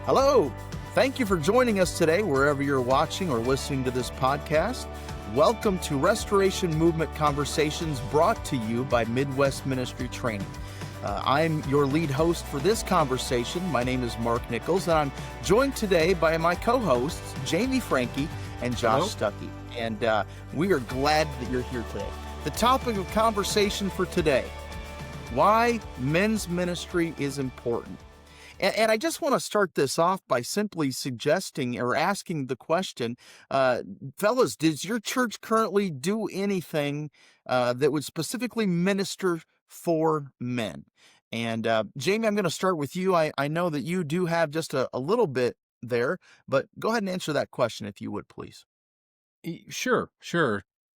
Hello. Thank you for joining us today, wherever you're watching or listening to this podcast. Welcome to Restoration Movement Conversations, brought to you by Midwest Ministry Training. I'm your lead host for this conversation. My name is Mark Nichols, and I'm joined today by my co-hosts, Jamie Franke and Josh Stuckey. And we are glad that you're here today. The topic of conversation for today: why men's ministry is important. And I just want to start this off by simply suggesting or asking the question, fellas, does your church currently do anything that would specifically minister for men? And Jamie, I'm going to start with you. I know that you do have just a little bit there, but go ahead and answer that question if you would, please. Sure.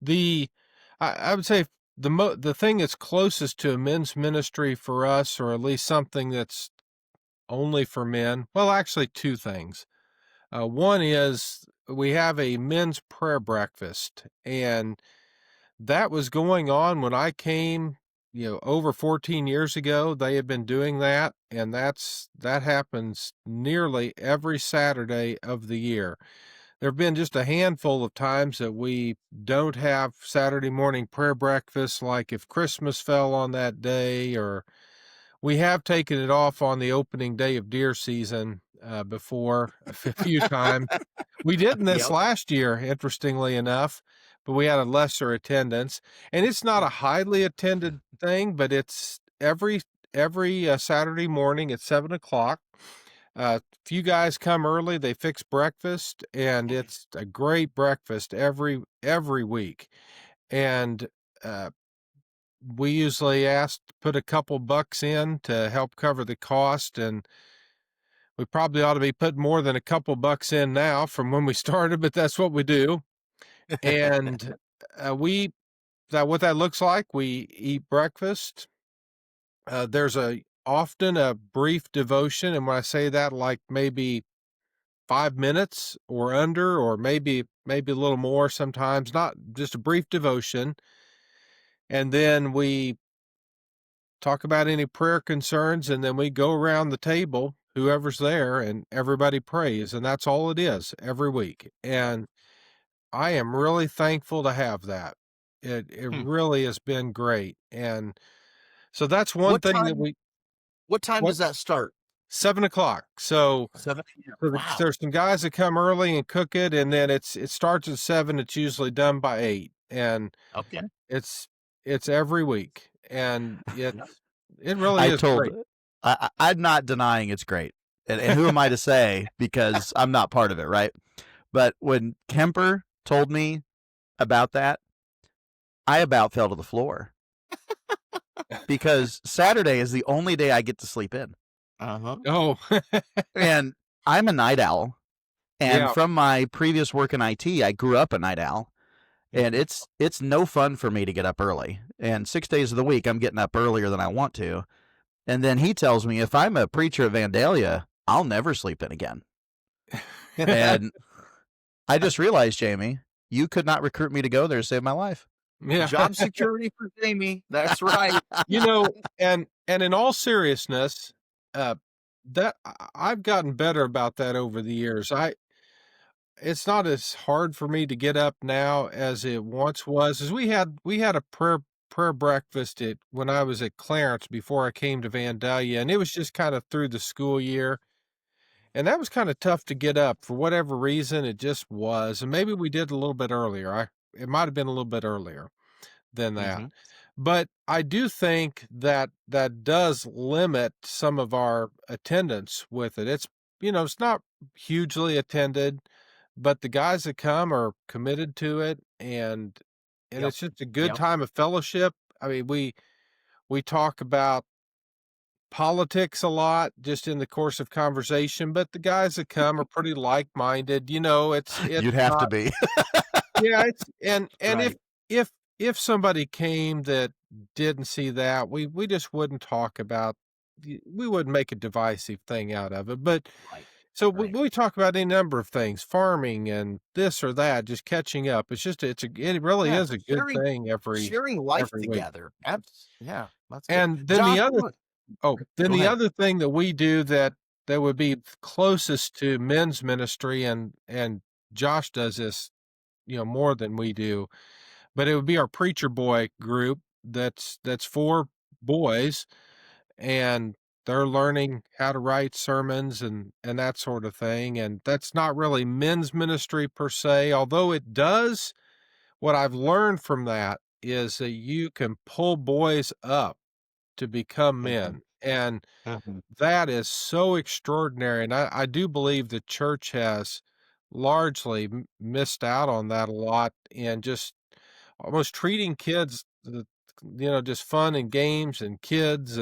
I would say the thing that's closest to a men's ministry for us, or at least something that's only for men, well, actually two things. One is we have a men's prayer breakfast, and that was going on when I came, over 14 years ago. They had been doing that, and that happens nearly every Saturday of the year. There have been just a handful of times that we don't have Saturday morning prayer breakfast, like if Christmas fell on that day, or we have taken it off on the opening day of deer season before a few times. We didn't this last year, interestingly enough, but we had a lesser attendance. And it's not a highly attended thing, but it's every Saturday morning at 7:00. Few guys come early, they fix breakfast, and it's a great breakfast every week. And we usually ask to put a couple bucks in to help cover the cost, and we probably ought to be putting more than a couple bucks in now from when we started, but that's what we do. And what that looks like, we eat breakfast. There's often a brief devotion, and when I say that, like maybe 5 minutes or under, or maybe a little more sometimes, not just a brief devotion. And then we talk about any prayer concerns, and then we go around the table, whoever's there, and everybody prays, and that's all it is every week. And I am really thankful to have that. It really has been great. And so that's one What thing time? What time does that start? 7:00. So 7 p.m. So Wow. there's some guys that come early and cook it, and then it starts at 7. It's usually done by 8, and Okay. it's every week, and it really is great. I'm not denying it's great, and who am I to say, because I'm not part of it, right? But when Kemper told me about that, I about fell to the floor because Saturday is the only day I get to sleep in. Oh, and I'm a night owl, and from my previous work in IT, I grew up a night owl, and it's no fun for me to get up early. And 6 days of the week, I'm getting up earlier than I want to. And then he tells me if I'm a preacher at Vandalia, I'll never sleep in again. And I just realized, Jamie, you could not recruit me to go there to save my life. Yeah. Job security for Jamie. That's right. And in all seriousness, that I've gotten better about that over the years. It's not as hard for me to get up now as it once was. As we had a prayer breakfast when I was at Clarence before I came to Vandalia, and it was just kind of through the school year. And that was kind of tough to get up for whatever reason. It just was. And maybe we did a little bit earlier. It might have been a little bit earlier than that. But I do think that does limit some of our attendance with it. It's not hugely attended, but the guys that come are committed to it, and it's just a good time of fellowship. I mean, we talk about politics a lot just in the course of conversation, but the guys that come are pretty like-minded. It's You'd have to be. Yeah, and Right. if somebody came that didn't see that, we just wouldn't talk about. We wouldn't make a divisive thing out of it. But Right. so Right. we talk about any number of things, farming and this or that, just catching up. It's just it really is a good thing sharing life every week. together. Yeah, that's good. And then Josh, the other thing that we do that that would be closest to men's ministry, and Josh does this, more than we do, but it would be our preacher boy group. That's for boys, and they're learning how to write sermons and that sort of thing. And that's not really men's ministry per se, although it does. What I've learned from that is that you can pull boys up to become men. And that is so extraordinary. And I do believe the church has largely missed out on that a lot, and just almost treating kids, just fun and games and kids.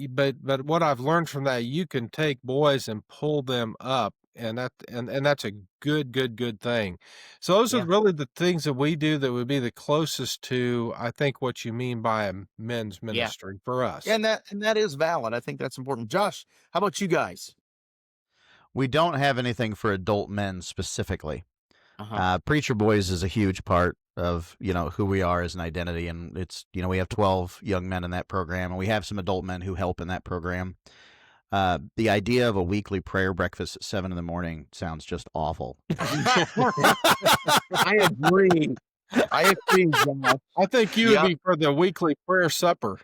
But what I've learned from that, you can take boys and pull them up, and that's a good thing. So those are Yeah. really the things that we do that would be the closest to, I think, what you mean by a men's Yeah. ministry for us. And that is valid. I think that's important. Josh, how about you guys? We don't have anything for adult men specifically. Uh-huh. Preacher Boys is a huge part of, who we are as an identity. And it's, we have 12 young men in that program, and we have some adult men who help in that program. The idea of a weekly prayer breakfast at 7 a.m. sounds just awful. I agree. Josh. I think you would be for the weekly prayer supper.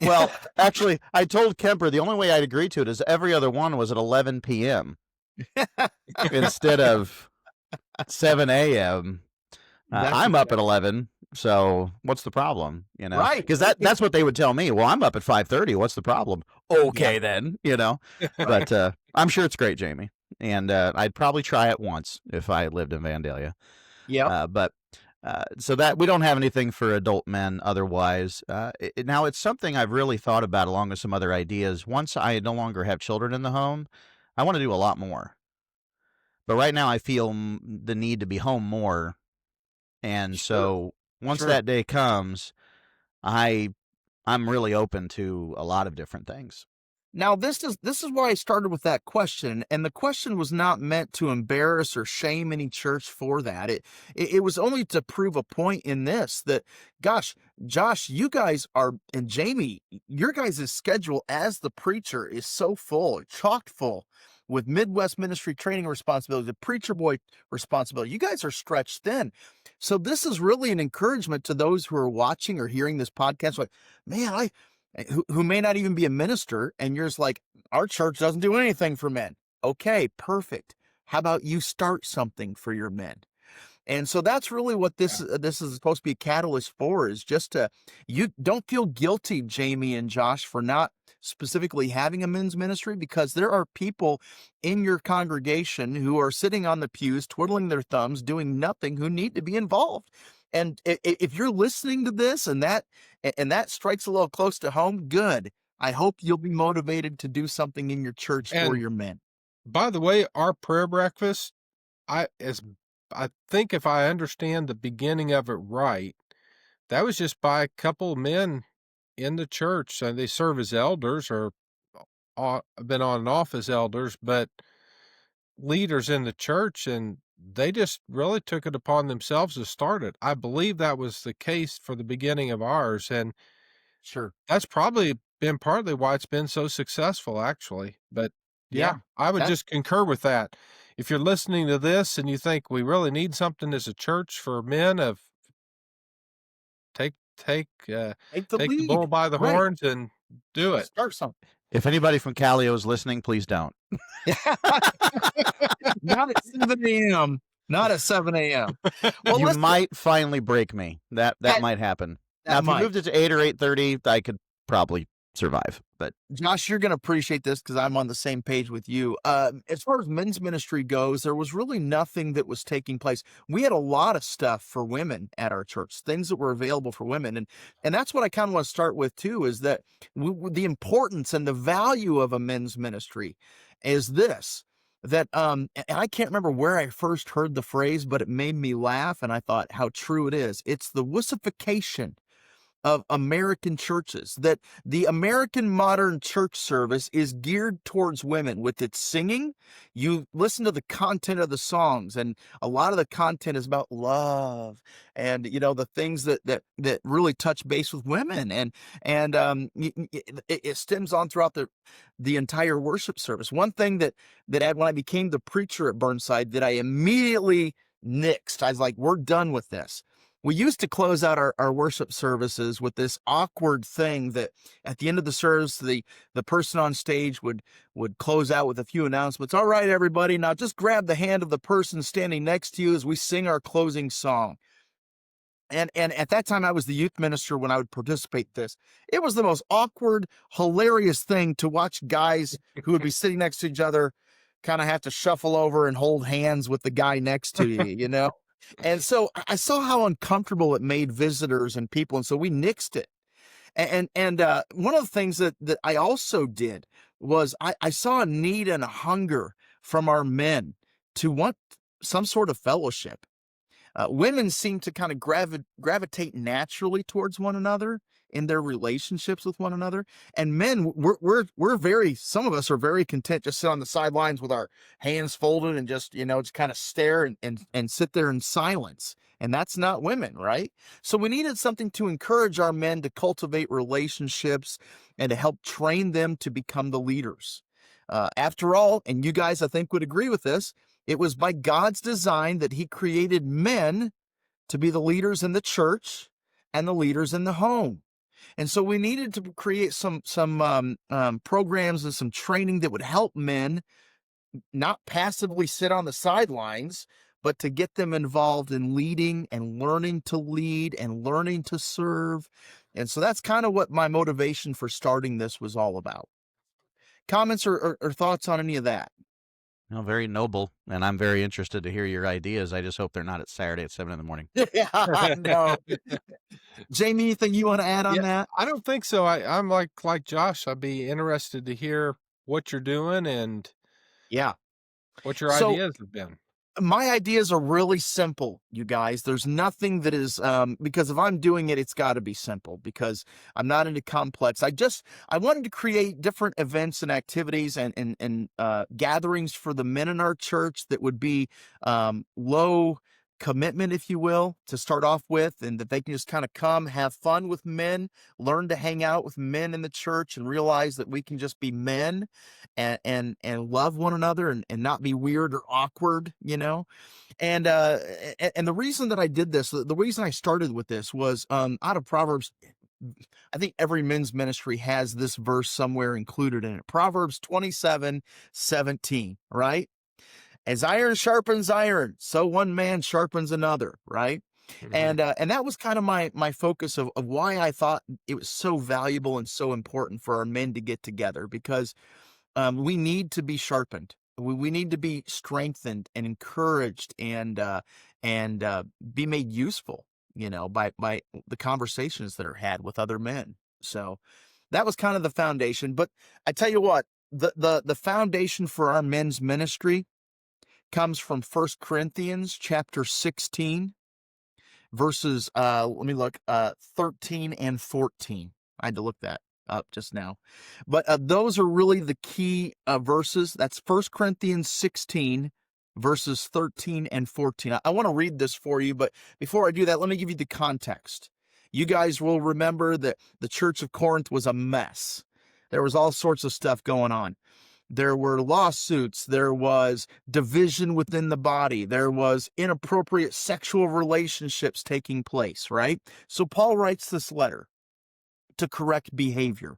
Well, actually, I told Kemper the only way I'd agree to it is every other one was at 11 p.m. instead of 7 a.m. I'm up at 11, so what's the problem? Right? Because that's what they would tell me. Well, I'm up at 5:30. What's the problem? Okay, then. But I'm sure it's great, Jamie, and I'd probably try it once if I lived in Vandalia. Yeah. So that we don't have anything for adult men otherwise. Now it's something I've really thought about along with some other ideas. Once I no longer have children in the home, I want to do a lot more. But right now I feel the need to be home more. And so once that day comes, I'm really open to a lot of different things. Now, this is why I started with that question, and the question was not meant to embarrass or shame any church for that. It was only to prove a point in this, that, gosh, Josh, you guys are, and Jamie, your guys' schedule as the preacher is so full, chock full with Midwest ministry training responsibility, the preacher boy responsibility. You guys are stretched thin. So this is really an encouragement to those who are watching or hearing this podcast. Like, man, who may not even be a minister, and you're just like, our church doesn't do anything for men. Okay, perfect. How about you start something for your men? And so that's really what this is supposed to be a catalyst for, is just you don't feel guilty, Jamie and Josh, for not specifically having a men's ministry, because there are people in your congregation who are sitting on the pews, twiddling their thumbs, doing nothing, who need to be involved. And if you're listening to this and that strikes a little close to home, good. I hope you'll be motivated to do something in your church for your men. By the way, our prayer breakfast, I think if I understand the beginning of it right, that was just by a couple of men in the church. So they serve as elders, or been on and off as elders, but leaders in the church, and they just really took it upon themselves to start it. I believe that was the case for the beginning of ours, and sure, that's probably been partly why it's been so successful, actually. But yeah, I would just concur with that. If you're listening to this and you think we really need something as a church for men, take the bull by the horns and do it. Start something. If anybody from Callio is listening, please don't. Not at 7 a.m. Not at 7 a.m. Well, you might finally break me. That might happen. Now, if you moved it to 8 or 8:30, I could probably survive. But Josh, you're going to appreciate this because I'm on the same page with you. As far as men's ministry goes, there was really nothing that was taking place. We had a lot of stuff for women at our church, things that were available for women. And that's what I kind of want to start with too, is that the importance and the value of a men's ministry is this, that, and I can't remember where I first heard the phrase, but it made me laugh. And I thought how true it is. It's the wussification of American churches, that the American modern church service is geared towards women with its singing. You listen to the content of the songs, and a lot of the content is about love and, the things that really touch base with women. It stems on throughout the entire worship service. One thing that when I became the preacher at Burnside, that I immediately nixed. I was like, we're done with this. We used to close out our worship services with this awkward thing that at the end of the service, the person on stage would close out with a few announcements. All right, everybody, now just grab the hand of the person standing next to you as we sing our closing song. And at that time, I was the youth minister when I would participate in this. It was the most awkward, hilarious thing to watch guys who would be sitting next to each other kind of have to shuffle over and hold hands with the guy next to you. And so I saw how uncomfortable it made visitors and people. And so we nixed it. And one of the things that I also did was I saw a need and a hunger from our men to want some sort of fellowship. Women seem to kind of gravitate naturally towards one another in their relationships with one another. And men, we're very, some of us are very content just sit on the sidelines with our hands folded and just kind of stare and sit there in silence. And that's not women, right? So we needed something to encourage our men to cultivate relationships and to help train them to become the leaders. After all, and you guys, I think, would agree with this, it was by God's design that he created men to be the leaders in the church and the leaders in the home. And so we needed to create some programs and some training that would help men not passively sit on the sidelines, but to get them involved in leading and learning to lead and learning to serve. And so that's kind of what my motivation for starting this was all about. Comments or thoughts on any of that? No, very noble, and I'm very interested to hear your ideas. I just hope they're not at Saturday at 7 a.m. Yeah, I know. Jamie, anything you want to add on that? I don't think so. I'm like Josh. I'd be interested to hear what you're doing and what your ideas have been. My ideas are really simple, you guys. There's nothing that is, because if I'm doing it, it's got to be simple because I'm not into complex. I wanted to create different events and activities and gatherings for the men in our church that would be low commitment, if you will, to start off with, and that they can just kind of come, have fun with men, learn to hang out with men in the church and realize that we can just be men and love one another and not be weird or awkward, And the reason that I did this, the reason I started with this was out of Proverbs. I think every men's ministry has this verse somewhere included in it. Proverbs 27:17, right? As iron sharpens iron, so one man sharpens another, right? Mm-hmm. And that was kind of my focus of why I thought it was so valuable and so important for our men to get together, because we need to be sharpened. We need to be strengthened and encouraged and be made useful, by the conversations that are had with other men. So that was kind of the foundation. But I tell you what, the foundation for our men's ministry comes from 1 Corinthians chapter 16, verses, 13 and 14. I had to look that up just now. But those are really the key verses. That's 1 Corinthians 16, verses 13 and 14. I want to read this for you, but before I do that, let me give you the context. You guys will remember that the Church of Corinth was a mess. There was all sorts of stuff going on. There were lawsuits, there was division within the body, there was inappropriate sexual relationships taking place, right? So Paul writes this letter to correct behavior.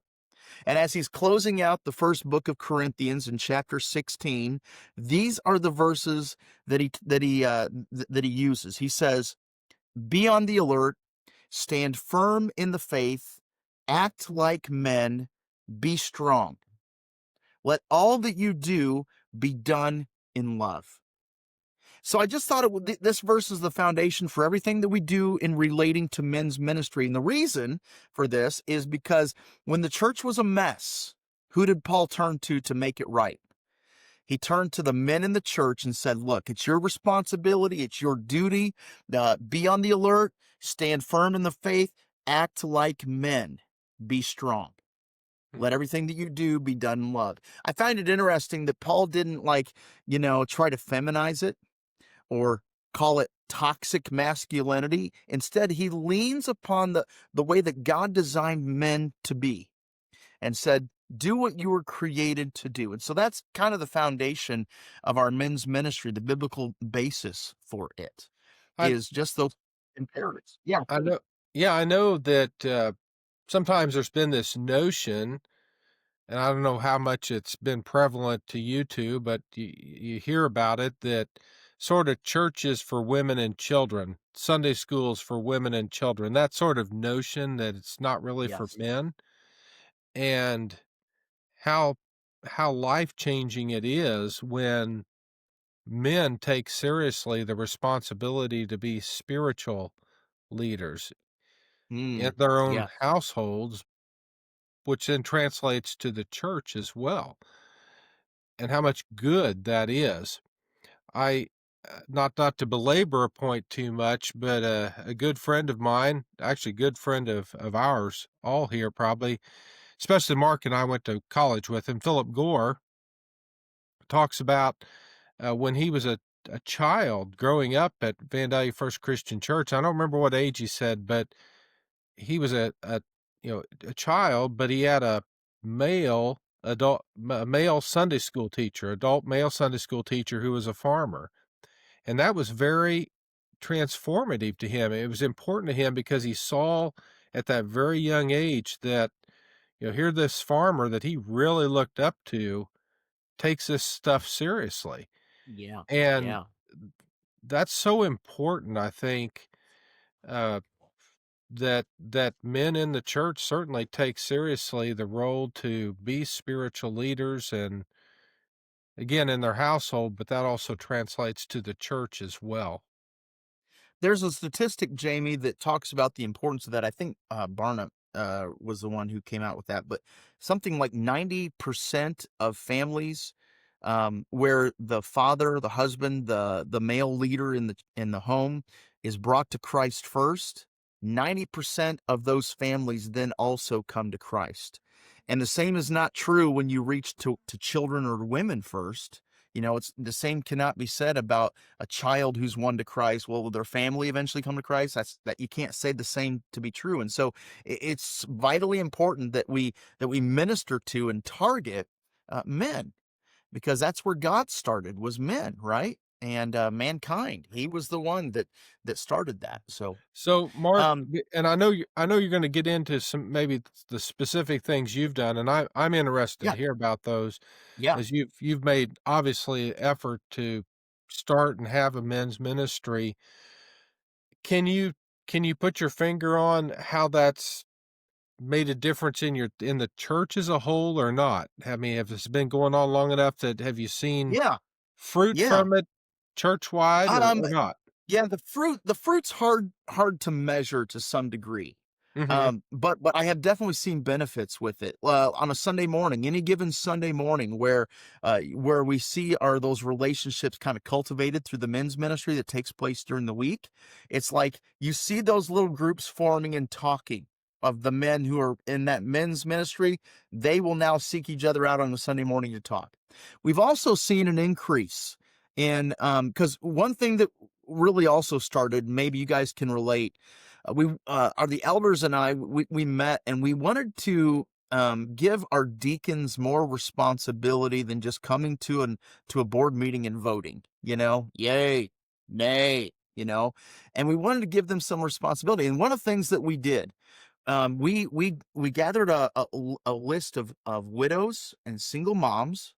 And as he's closing out the first book of Corinthians in chapter 16, these are the verses that he uses. He says, "Be on the alert, stand firm in the faith, act like men, be strong. Let all that you do be done in love." So I just thought this verse is the foundation for everything that we do in relating to men's ministry. And the reason for this is because when the church was a mess, who did Paul turn to make it right? He turned to the men in the church and said, look, it's your responsibility, it's your duty, be on the alert, stand firm in the faith, act like men, be strong. Let everything that you do be done in love. I find it interesting that Paul didn't try to feminize it or call it toxic masculinity. Instead, he leans upon the way that God designed men to be and said, do what you were created to do. And so that's kind of the foundation of our men's ministry. The biblical basis for it I is just those imperatives. Yeah. I know. Yeah, I know that sometimes there's been this notion, and I don't know how much it's been prevalent to you two, but you hear about it, that sort of churches for women and children, Sunday schools for women and children, that sort of notion that it's not really for Yes. men, and how life-changing it is when men take seriously the responsibility to be spiritual leaders in Mm, their own yeah. households, which then translates to the church as well, and how much good that is. I not to belabor a point too much, but a good friend of mine, actually a good friend of ours, all here probably, especially Mark and I went to college with him, Philip Gore, talks about when he was a child growing up at Vandalia First Christian Church. I don't remember what age he said, but he was a child, but he had a male Sunday school teacher, adult male Sunday school teacher who was a farmer. And that was very transformative to him. It was important to him because he saw at that very young age that, here this farmer that he really looked up to takes this stuff seriously. Yeah. And Yeah. that's so important, I think, uh, that men in the church certainly take seriously the role to be spiritual leaders, and again in their household, but that also translates to the church as well. There's a statistic, Jamie, that talks about the importance of that. I think Barna was the one who came out with that, but something like 90% of families where the father, the husband, the male leader in the home is brought to Christ first, 90% of those families then also come to Christ. And the same is not true when you reach to children or women first. It's the same cannot be said about a child who's won to Christ. Well, will their family eventually come to Christ? That you can't say the same to be true. And so it's vitally important that we minister to and target men, because that's where God started, was men, right? And mankind. He was the one that started that. So, So, Mark, um, and I know you're going to get into some maybe the specific things you've done, and I'm interested yeah, to hear about those, yeah. as you've made obviously an effort to start and have a men's ministry. Can you put your finger on how that's made a difference in the church as a whole or not? I mean, have this been going on long enough that have you seen Yeah, fruit yeah. from it church-wide Um, or not? yeah, the fruit's hard to measure to some degree. Mhm. But I have definitely seen benefits with it. On a Sunday morning, any given Sunday morning, where we see are those relationships kind of cultivated through the men's ministry that takes place during the week. It's like you see those little groups forming and talking of the men who are in that men's ministry. They will now seek each other out on a Sunday morning to talk. We've also seen an increase in because one thing that really also started, maybe you guys can relate. We are the elders and we met and we wanted to give our deacons more responsibility than just coming to a board meeting and voting. Yay, nay, and we wanted to give them some responsibility. And one of the things that we did, we gathered a list of widows and single moms,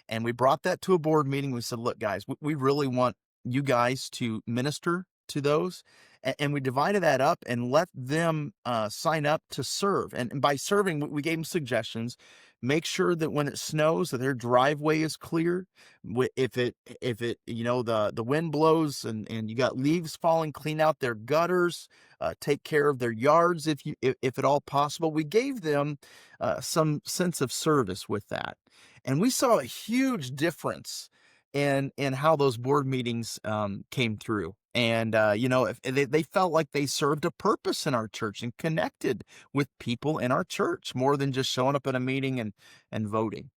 and we brought that to a board meeting. We said, look, guys, we really want you guys to minister to those. And we divided that up and let them sign up to serve. And by serving, we gave them suggestions. Make sure that when it snows, that their driveway is clear. If it, the wind blows and you got leaves falling, clean out their gutters, take care of their yards if at all possible. We gave them some sense of service with that. And we saw a huge difference in how those board meetings came through. And, if they felt like they served a purpose in our church and connected with people in our church more than just showing up at a meeting and voting.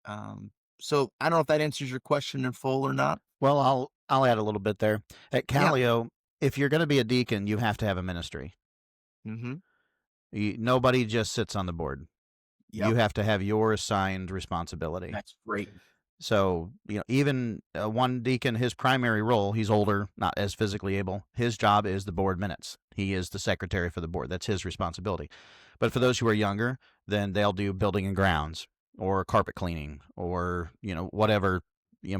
Um, so I don't know if that answers your question in full or not. Well, I'll add a little bit there. At Yeah. Callio, if you're going to be a deacon, you have to have a ministry. Mm-hmm. Nobody just sits on the board. Yep. You have to have your assigned responsibility. That's great. So, even one deacon, his primary role, he's older, not as physically able. His job is the board minutes. He is the secretary for the board. That's his responsibility. But for those who are younger, then they'll do building and grounds or carpet cleaning or, whatever,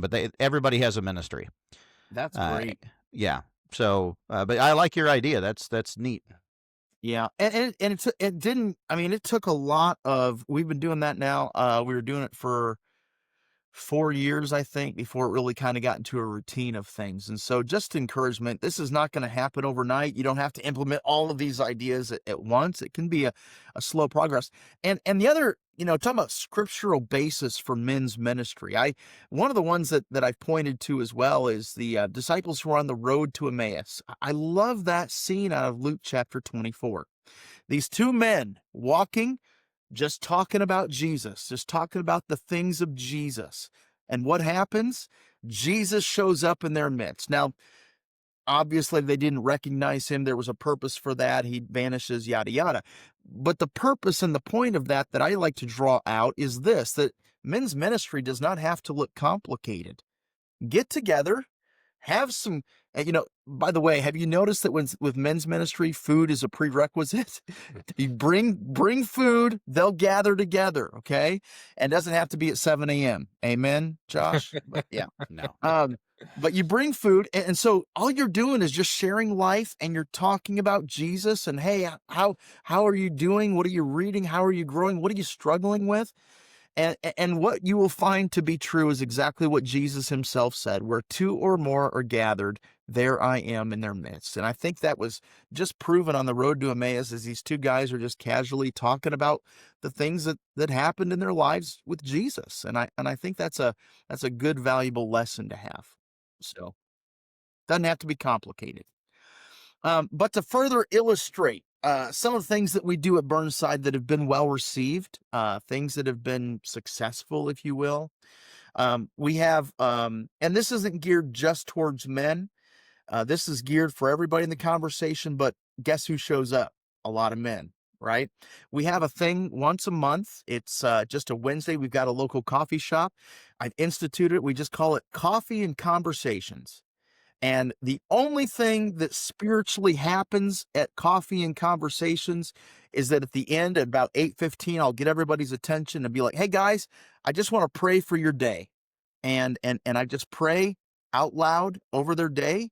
but everybody has a ministry. That's great. Yeah. So, but I like your idea. That's neat. Yeah. And it took a lot of, we've been doing that now. We were doing it for 4 years, I think, before it really kind of got into a routine of things. And so just encouragement, this is not going to happen overnight. You don't have to implement all of these ideas at once. It can be a slow progress. And the other, talking about scriptural basis for men's ministry. One of the ones that I've pointed to as well is the disciples who are on the road to Emmaus. I love that scene out of Luke chapter 24. These two men walking, just talking about Jesus, just talking about the things of Jesus. And what happens? Jesus shows up in their midst. Now, obviously, they didn't recognize him. There was a purpose for that. He vanishes, yada, yada. But the purpose and the point of that I like to draw out is this, that men's ministry does not have to look complicated. Get together, have some, by the way, have you noticed that with men's ministry, food is a prerequisite? You bring food, they'll gather together, okay? And it doesn't have to be at 7 a.m. Amen, Josh? But yeah. No. But you bring food, and so all you're doing is just sharing life, and you're talking about Jesus, and hey, how are you doing? What are you reading? How are you growing? What are you struggling with? And what you will find to be true is exactly what Jesus himself said, where two or more are gathered, there I am in their midst. And I think that was just proven on the road to Emmaus as these two guys are just casually talking about the things that happened in their lives with Jesus. And I think that's a good, valuable lesson to have. So doesn't have to be complicated. But to further illustrate some of the things that we do at Burnside that have been well received, things that have been successful, if you will. We have, and this isn't geared just towards men. This is geared for everybody in the conversation, but guess who shows up? A lot of men, right? We have a thing once a month. It's just a Wednesday. We've got a local coffee shop. I've instituted it. We just call it Coffee and Conversations. And the only thing that spiritually happens at Coffee and Conversations is that at the end, at about 8:15, I'll get everybody's attention and be like, hey guys, I just want to pray for your day. And I just pray out loud over their day.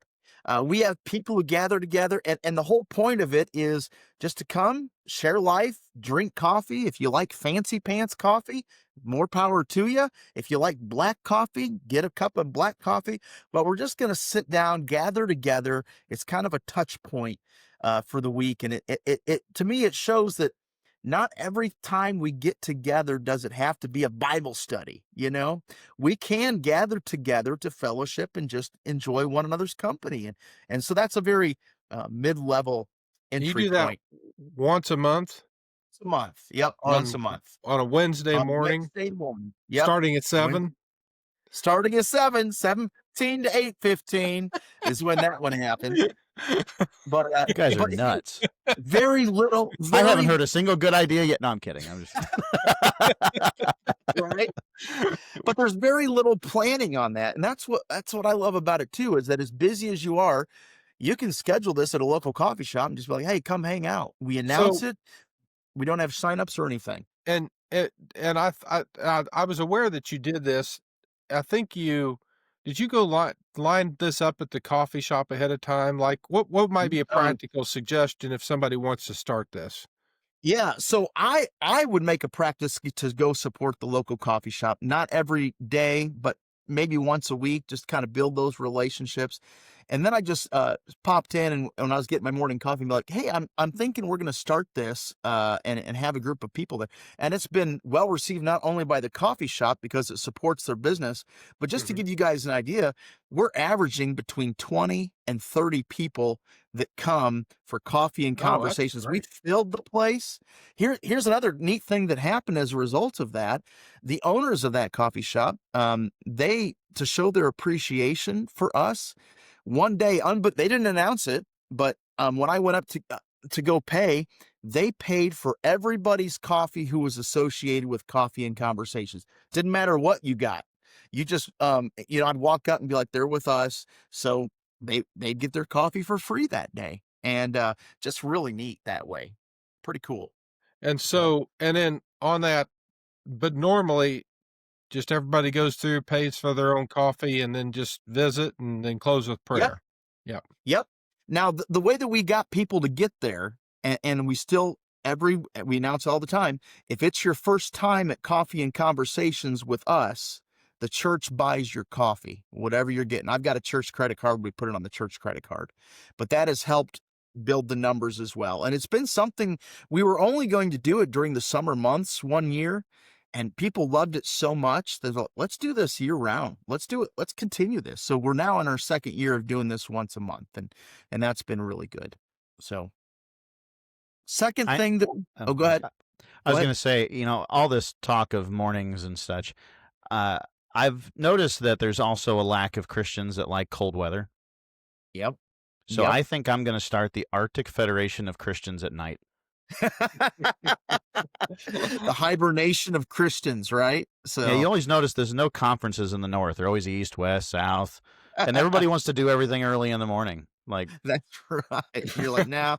We have people who gather together, and the whole point of it is just to come, share life, drink coffee. If you like fancy pants coffee, more power to you. If you like black coffee, get a cup of black coffee. But we're just going to sit down, gather together. It's kind of a touch point for the week. And it to me, it shows that not every time we get together does it have to be a Bible study. We can gather together to fellowship and just enjoy one another's company. And so that's a very mid-level entry You do that point. once a month? Once a month. Yep. Once a month. On a Wednesday morning? Wednesday morning. Yep. Starting at 7? Starting at 7:17 to 8:15 is when that one happened. But you guys are nuts. Very little. I haven't heard a single good idea yet. No, I'm kidding. I'm just right. But there's very little planning on that, and that's what I love about it too. Is that as busy as you are, you can schedule this at a local coffee shop and just be like, "Hey, come hang out." We announce it. We don't have signups or anything. And I was aware that you did this. I think did you go line this up at the coffee shop ahead of time? Like what might be a practical suggestion if somebody wants to start this? Yeah. So I would make a practice to go support the local coffee shop, not every day, but maybe once a week, just kind of build those relationships. And then I just popped in, and when I was getting my morning coffee, be like, hey, I'm thinking we're going to start this and have a group of people there. And it's been well received, not only by the coffee shop because it supports their business, but just to give you guys an idea, we're averaging between 20 and 30 people that come for coffee and conversations. We filled the place. Here's another neat thing that happened as a result of that. The owners of that coffee shop, to show their appreciation for us, one day, but they didn't announce it, but when I went up to go pay, they paid for everybody's coffee who was associated with Coffee and Conversations. Didn't matter what you got. You just, I'd walk up and be like, they're with us. So they'd get their coffee for free that day. And just really neat that way. Pretty cool. And so, and then on that, but normally just everybody goes through, pays for their own coffee, and then just visit and then close with prayer. Yep. Now, the way that we got people to get there, and we still, we announce all the time, if it's your first time at Coffee and Conversations with us, the church buys your coffee, whatever you're getting. I've got a church credit card. We put it on the church credit card. But that has helped build the numbers as well. And it's been something, we were only going to do it during the summer months one year, and people loved it so much that let's do this year round. Let's do it. Let's continue this. So we're now in our second year of doing this once a month, and that's been really good. So second thing that, go ahead. I was going to say, all this talk of mornings and such, I've noticed that there's also a lack of Christians that like cold weather. Yep. So I think I'm going to start the Arctic Federation of Christians at night. The hibernation of Christians, right? So yeah, you always notice there's no conferences in the north. They're always east, west, south, and everybody wants to do everything early in the morning. Like that's right. You're like, now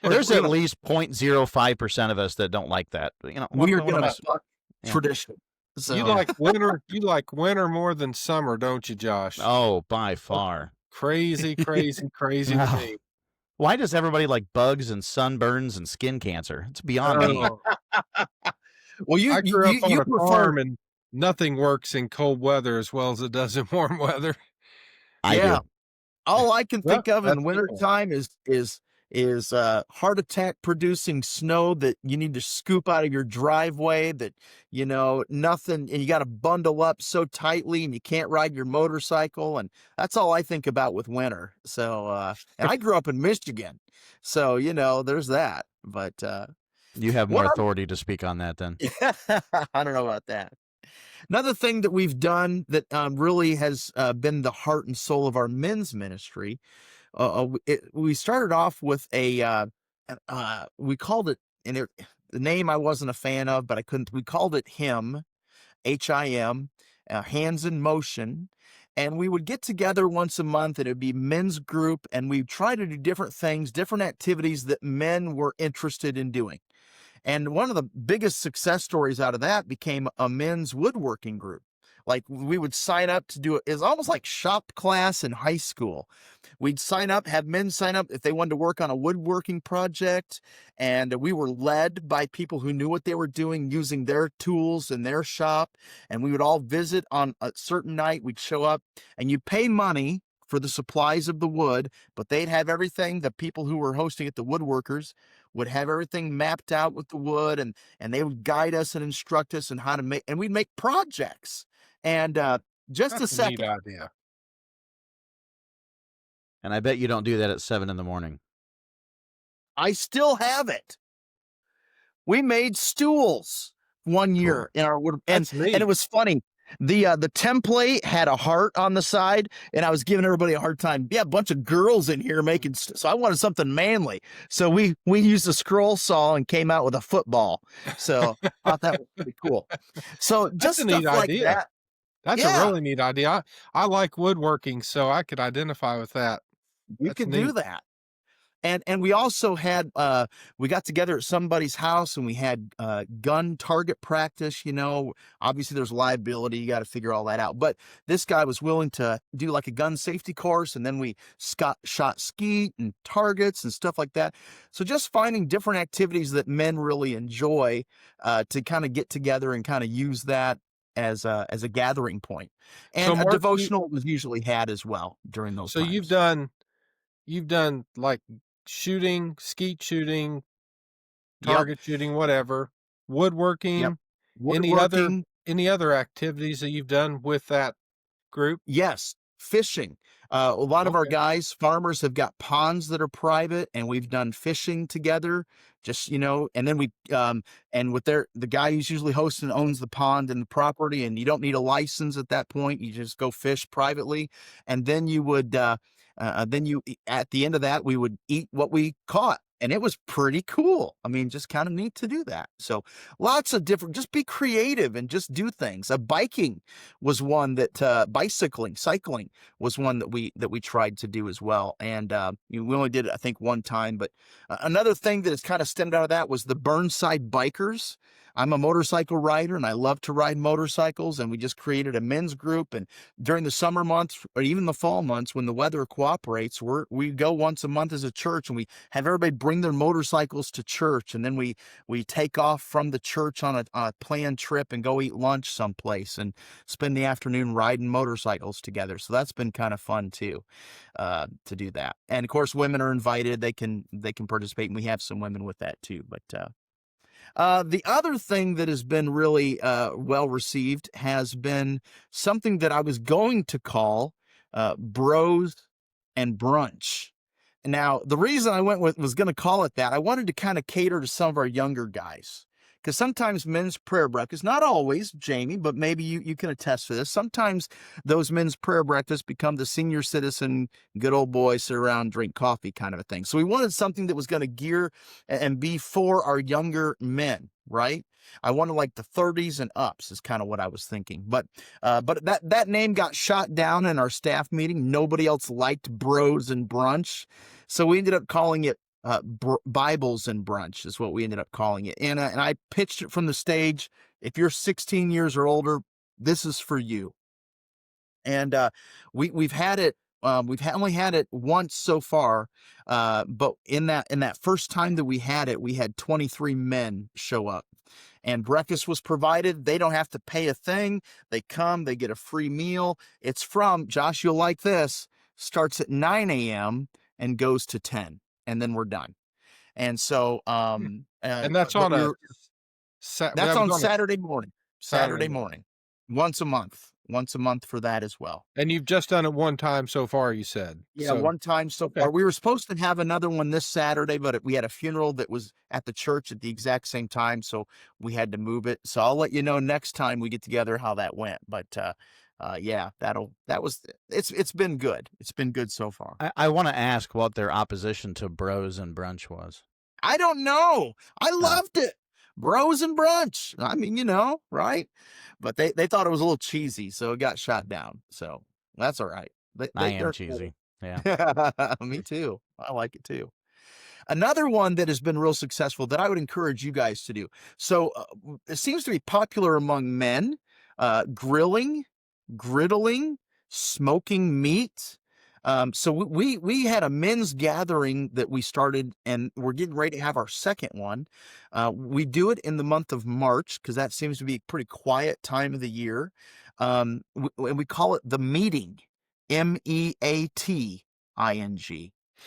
there's at least 0.05% of us that don't like that. We're going to fuck tradition. So. You like winter. You like winter more than summer, don't you, Josh? Oh, by far. Crazy to me. Why does everybody like bugs and sunburns and skin cancer? It's beyond me. Well, I grew up on a farm, and nothing works in cold weather as well as it does in warm weather. I do. All I can think of in wintertime is heart attack producing snow that you need to scoop out of your driveway, that nothing, and you got to bundle up so tightly and you can't ride your motorcycle, and that's all I think about with winter. So and I grew up in Michigan, so there's that. But you have more authority to speak on that then. I don't know about that. Another thing that we've done that really has been the heart and soul of our men's ministry, we started off with we called it, and the name I wasn't a fan of, but we called it HIM, HIM, Hands in Motion. And we would get together once a month, and it would be men's group, and we'd try to do different things, different activities that men were interested in doing. And one of the biggest success stories out of that became a men's woodworking group. Like we would sign up to do it. It's almost like shop class in high school. We'd sign up, have men sign up if they wanted to work on a woodworking project. And we were led by people who knew what they were doing, using their tools in their shop. And we would all visit on a certain night. We'd show up, and you pay money for the supplies of the wood, but they'd have everything. The people who were hosting it, the woodworkers, would have everything mapped out with the wood, and they would guide us and instruct us on how to make, and we'd make projects. And just That's a second. Neat idea. And I bet you don't do that at 7 a.m. I still have it. We made stools one year in our wood, and it was funny. The template had a heart on the side, and I was giving everybody a hard time. Yeah, a bunch of girls in here making, so I wanted something manly. So we used a scroll saw and came out with a football. So I thought that was pretty cool. So just That's a neat stuff like idea. that. That's a really neat idea. I like woodworking, so I could identify with that. You can do that. And we also had, we got together at somebody's house, and we had gun target practice. Obviously there's liability. You got to figure all that out. But this guy was willing to do like a gun safety course. And then we shot skeet and targets and stuff like that. So just finding different activities that men really enjoy to kind of get together and kind of use that. as a gathering point. So And a Mark, devotional was usually had as well during those so times. you've done like shooting, skeet shooting, Yep. target shooting, whatever, Yep. woodworking, Woodworking. any other activities that you've done with that group? Yes, fishing. A lot of our Okay. guys, farmers, have got ponds that are private, and we've done fishing together. Just and then and with the guy who's usually hosting owns the pond and the property, and you don't need a license at that point. You just go fish privately, and then you would at the end of that we would eat what we caught. And it was pretty cool. I mean, just kind of neat to do that. So lots of different, just be creative and just do things. Biking was one that, cycling was one that we tried to do as well. And we only did it, I think, one time. But another thing that has kind of stemmed out of that was the Burnside Bikers. I'm a motorcycle rider and I love to ride motorcycles. And we just created a men's group. And during the summer months or even the fall months, when the weather cooperates, we go once a month as a church, and we have everybody bring their motorcycles to church. And then we take off from the church on a planned trip and go eat lunch someplace and spend the afternoon riding motorcycles together. So that's been kind of fun too, to do that. And of course, women are invited. They can participate, and we have some women with that too. But the other thing that has been really well received has been something that I was going to call Bros and Brunch. Now, the reason I was going to call it that, I wanted to kind of cater to some of our younger guys. Because sometimes men's prayer breakfast, not always, Jamie, but maybe you can attest to this. Sometimes those men's prayer breakfasts become the senior citizen, good old boy, sit around, drink coffee kind of a thing. So we wanted something that was going to gear and be for our younger men, right? I wanted like the 30s and ups is kind of what I was thinking. But that name got shot down in our staff meeting. Nobody else liked Bros and Brunch. So we ended up calling it Bibles and Brunch is what we ended up calling it. And I pitched it from the stage. If you're 16 years or older, this is for you. And we've had it. We've only had it once so far. But in that first time that we had it, we had 23 men show up. And breakfast was provided. They don't have to pay a thing. They come, they get a free meal. It's from, Josh, you'll like this, starts at 9 a.m. and goes to 10. And then we're done. And so, and that's on that's on Saturday morning. Saturday morning, once a month for that as well. And you've just done it one time so far, you said. Yeah, one time so far. We were supposed to have another one this Saturday, but we had a funeral that was at the church at the exact same time, so we had to move it. So I'll let you know next time we get together how that went. But yeah, it's been good. It's been good so far. I want to ask what their opposition to Bros and Brunch was. I don't know. I loved it. Bros and Brunch. I mean, right? But they thought it was a little cheesy, so it got shot down. So that's all right. I am cheesy. Cool. Yeah. Me too. I like it too. Another one that has been real successful that I would encourage you guys to do. So it seems to be popular among men, grilling, griddling, smoking meat. So we had a men's gathering that we started, and we're getting ready to have our second one. We do it in the month of March because that seems to be a pretty quiet time of the year. And we call it the meeting, MEATING.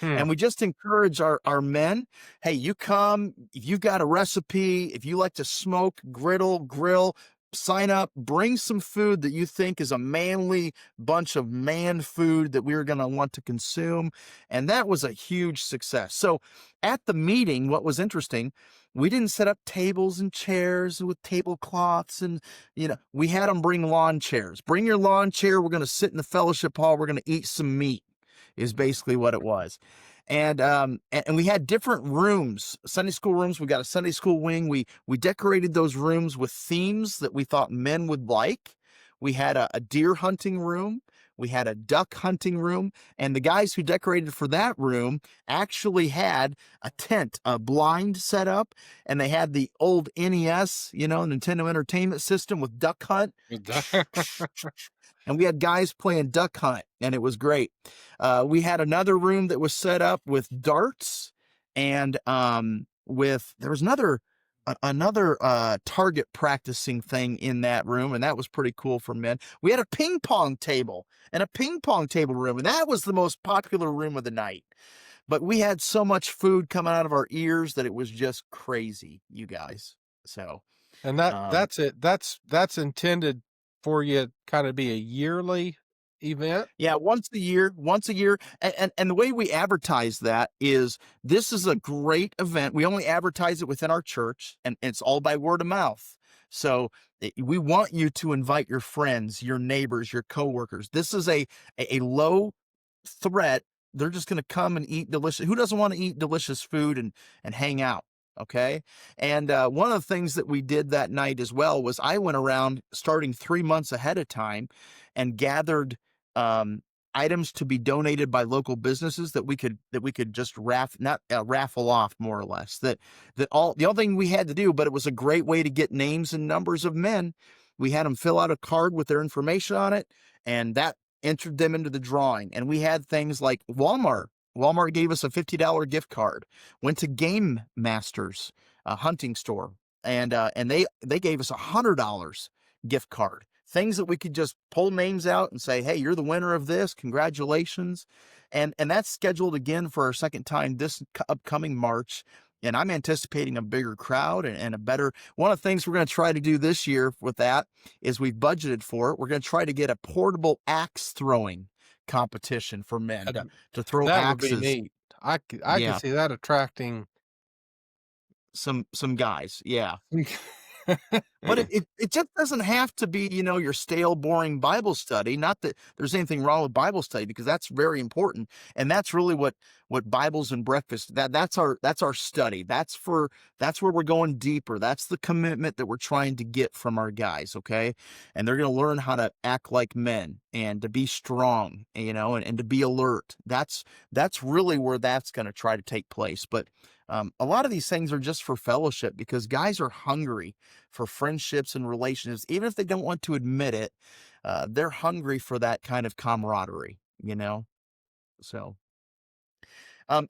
And we just encourage our men, hey, you come, if you've got a recipe, if you like to smoke, grill, sign up, bring some food that you think is a manly bunch of man food that we're going to want to consume. And that was a huge success. So at the meeting, what was interesting, we didn't set up tables and chairs with tablecloths, and we had them bring lawn chairs. Bring your lawn chair. We're going to sit in the fellowship hall. We're going to eat some meat is basically what it was. And we had different rooms, Sunday school rooms. We got a Sunday school wing. We decorated those rooms with themes that we thought men would like. We had a deer hunting room. We had a duck hunting room. And the guys who decorated for that room actually had a tent, a blind set up, and they had the old NES, Nintendo Entertainment System with Duck Hunt. And we had guys playing Duck Hunt, and it was great. We had another room that was set up with darts, and there was another another target practicing thing in that room, and that was pretty cool for men. We had a ping pong table and a ping pong table room, and that was the most popular room of the night. But we had so much food coming out of our ears that it was just crazy, you guys. So, And that's it. That's intended for you kind of be a yearly event. yeah, once a year. And the way we advertise that is this is a great event. We only advertise it within our church, and it's all by word of mouth. So we want you to invite your friends, your neighbors, your coworkers. This is a low threat. They're just going to come and eat delicious. Who doesn't want to eat delicious food and hang out? Okay. And one of the things that we did that night as well was I went around starting 3 months ahead of time and gathered items to be donated by local businesses that we could just raffle off, more or less. The only thing we had to do, but it was a great way to get names and numbers of men. We had them fill out a card with their information on it, and that entered them into the drawing. And we had things like Walmart. Walmart gave us a $50 gift card. Went to Game Masters, a hunting store, and they gave us $100 gift card. Things that we could just pull names out and say, hey, you're the winner of this. Congratulations. And that's scheduled again for our second time this upcoming March. And I'm anticipating a bigger crowd and a better. One of the things we're going to try to do this year with that is we've budgeted for it. We're going to try to get a portable axe throwing competition for men to throw axes. That would be neat. I can see that attracting some guys. Yeah. But it just doesn't have to be, your stale, boring Bible study. Not that there's anything wrong with Bible study, because that's very important. And that's really what Bibles and Breakfast, that's our study. That's where we're going deeper. That's the commitment that we're trying to get from our guys. Okay. And they're going to learn how to act like men and to be strong, and to be alert. That's really where that's going to try to take place. But a lot of these things are just for fellowship, because guys are hungry for friendships and relationships. Even if they don't want to admit it, they're hungry for that kind of camaraderie, So,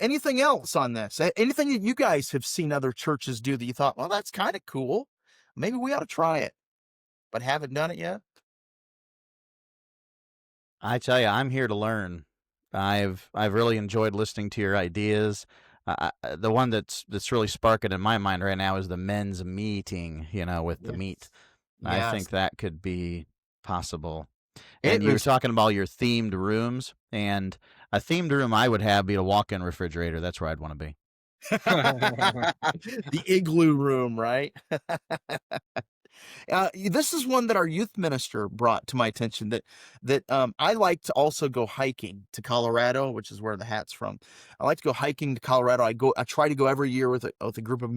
anything else on this? Anything that you guys have seen other churches do that you thought, well, that's kind of cool. Maybe we ought to try it, but haven't done it yet? I tell you, I'm here to learn. I've really enjoyed listening to your ideas. The one that's really sparking in my mind right now is the men's meeting, with the meat. Yes. I think that could be possible. And you were talking about your themed rooms, and a themed room I would have be a walk-in refrigerator. That's where I'd want to be. The igloo room, right? This is one that our youth minister brought to my attention, that I like to also go hiking to Colorado, which is where the hat's from. I like to go hiking to Colorado. I try to go every year with a group of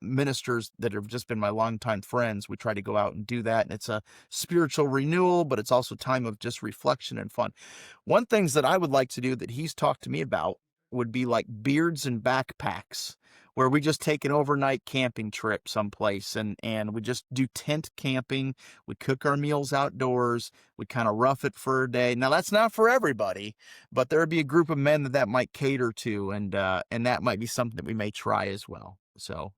ministers that have just been my longtime friends. We try to go out and do that, and it's a spiritual renewal, but it's also time of just reflection and fun. One things that I would like to do that he's talked to me about would be like beards and backpacks, where we just take an overnight camping trip someplace and we just do tent camping. We cook our meals outdoors. We kind of rough it for a day. Now, that's not for everybody, but there would be a group of men that might cater to, and that might be something that we may try as well. So,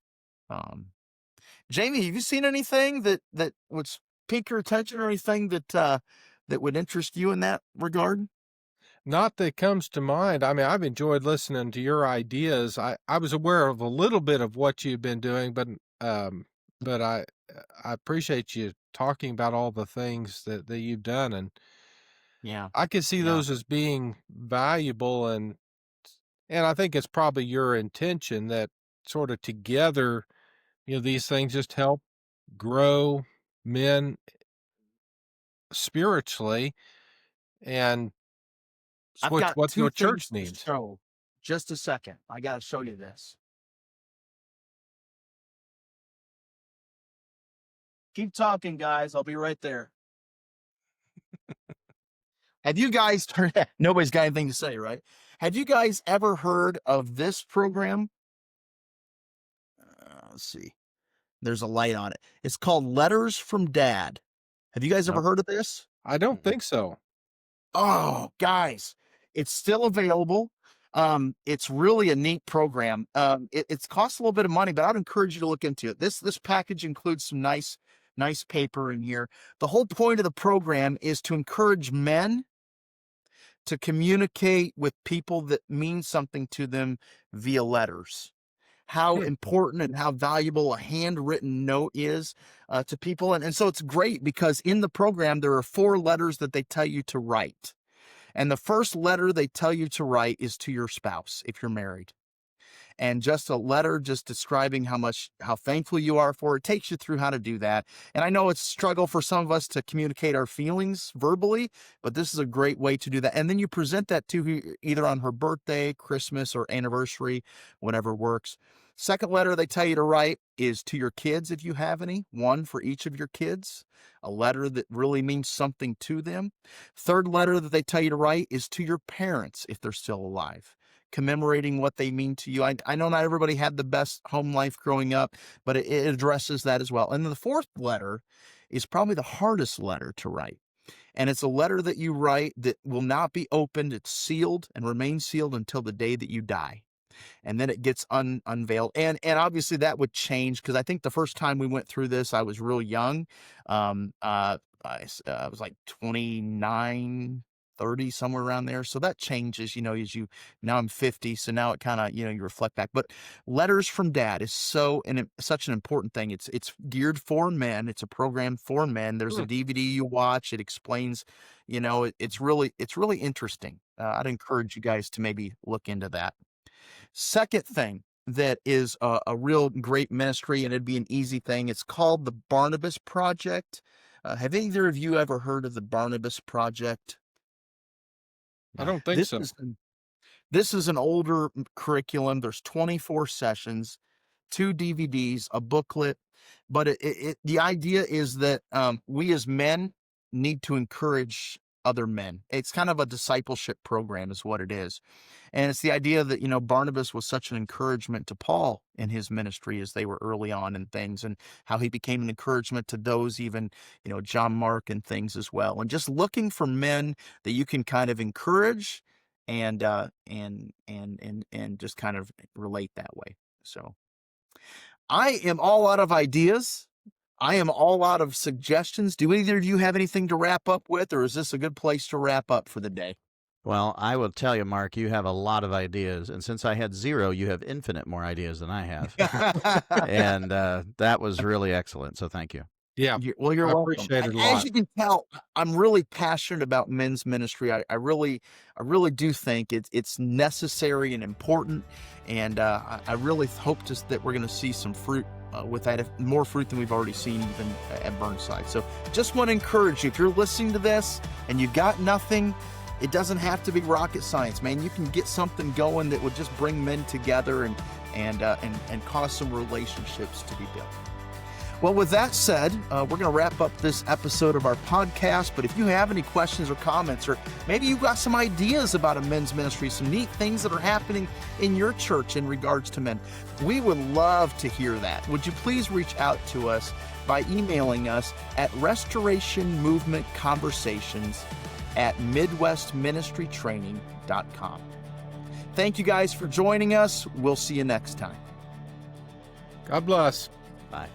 Jamie, have you seen anything that would pique your attention, or anything that would interest you in that regard? Not that comes to mind. I mean, I've enjoyed listening to your ideas. I was aware of a little bit of what you've been doing, but I appreciate you talking about all the things that you've done, and I can see those as being valuable, and I think it's probably your intention that sort of together, these things just help grow men spiritually, and what your church needs. So, just a second. I got to show you this. Keep talking, guys. I'll be right there. Have you guys nobody's got anything to say, right? Have you guys ever heard of this program? Let's see. There's a light on it. It's called Letters from Dad. Have you guys ever heard of this? I don't think so. Oh, guys. It's still available. It's really a neat program. It costs a little bit of money, but I'd encourage you to look into it. This package includes some nice paper in here. The whole point of the program is to encourage men to communicate with people that mean something to them via letters. How important and how valuable a handwritten note is to people. And so it's great because in the program, there are 4 letters that they tell you to write. And the first letter they tell you to write is to your spouse, if you're married. And just a letter just describing how thankful you are for it takes you through how to do that. And I know it's a struggle for some of us to communicate our feelings verbally, but this is a great way to do that. And then you present that to her either on her birthday, Christmas, or anniversary, whatever works. Second letter they tell you to write is to your kids if you have any, 1 for each of your kids, a letter that really means something to them. Third letter that they tell you to write is to your parents if they're still alive, commemorating what they mean to you. I know not everybody had the best home life growing up, but it addresses that as well. And then the fourth letter is probably the hardest letter to write. And it's a letter that you write that will not be opened. It's sealed and remains sealed until the day that you die. And then it gets unveiled. And obviously that would change because I think the first time we went through this, I was real young. I was like 29, 30, somewhere around there. So that changes, now I'm 50. So now it kind of, you reflect back. But letters from dad is such an important thing. It's geared for men. It's a program for men. There's a DVD you watch. It explains, it's really interesting. I'd encourage you guys to maybe look into that. Second thing that is a real great ministry, and it'd be an easy thing. It's called the Barnabas Project. Have either of you ever heard of the Barnabas Project? I don't think so. This is an older curriculum. There's 24 sessions, 2 DVDs, a booklet. But the idea is that we as men need to encourage other men. It's kind of a discipleship program is what it is. And it's the idea that, Barnabas was such an encouragement to Paul in his ministry as they were early on and things, and how he became an encouragement to those even, John Mark and things as well. And just looking for men that you can kind of encourage and just kind of relate that way. So I am all out of ideas. I am all out of suggestions. Do either of you have anything to wrap up with, or is this a good place to wrap up for the day? Well, I will tell you, Mark, you have a lot of ideas. And since I had 0, you have infinite more ideas than I have. And that was really excellent. So thank you. Yeah. Well, you're welcome. Appreciate it a lot. As you can tell, I'm really passionate about men's ministry. I really do think it's necessary and important. And I really hope that we're going to see some fruit with that, more fruit than we've already seen even at Burnside. So just want to encourage you, if you're listening to this and you got nothing, it doesn't have to be rocket science, man. You can get something going that would just bring men together and cause some relationships to be built. Well, with that said, we're going to wrap up this episode of our podcast. But if you have any questions or comments, or maybe you've got some ideas about a men's ministry, some neat things that are happening in your church in regards to men, we would love to hear that. Would you please reach out to us by emailing us at restorationmovementconversations@midwestministrytraining.com. Thank you guys for joining us. We'll see you next time. God bless. Bye.